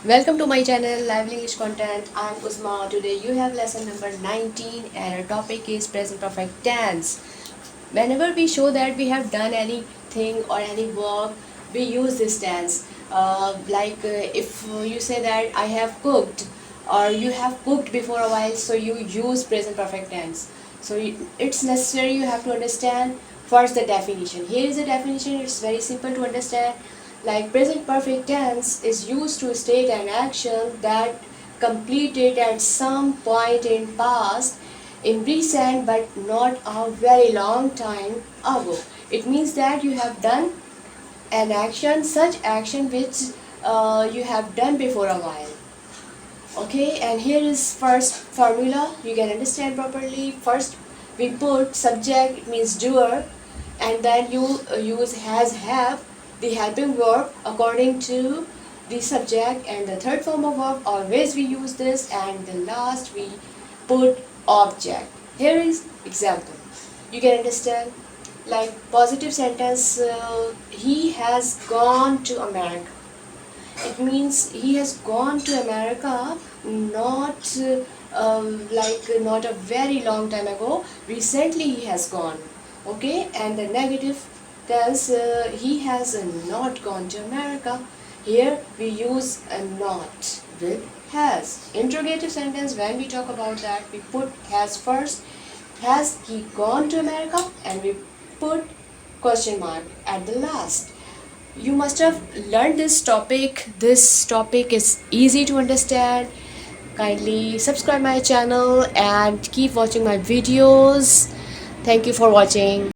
Welcome to my channel Lively English Content. I'm Uzma. Today you have lesson number 19 and our topic is present perfect tense. Whenever we show that we have done anything or any work, we use this tense. If you say that I have cooked or you have cooked before a while, so you use present perfect tense. So it's necessary you have to understand first the definition. Here is the definition. It's very simple to understand. Like present perfect tense is used to state an action that completed at some point in past, in recent but not a very long time ago. It means that you have done an action, such action which you have done before a while. Okay, and here is first formula you can understand properly. First we put subject, it means doer, and then you use has, have, the helping verb according to the subject, and the third form of verb always we use this, and the last we put object. Here is example you can understand, like positive sentence, he has gone to America. It means he has gone to America not not a very long time ago. Recently he has gone. Okay, and the negative tells he has not gone to America. Here we use a not with has. Interrogative sentence, when we talk about that, we put has first. Has he gone to America? And we put question mark at the last. You must have learned this topic. This topic is easy to understand. Kindly subscribe my channel and keep watching my videos. Thank you for watching.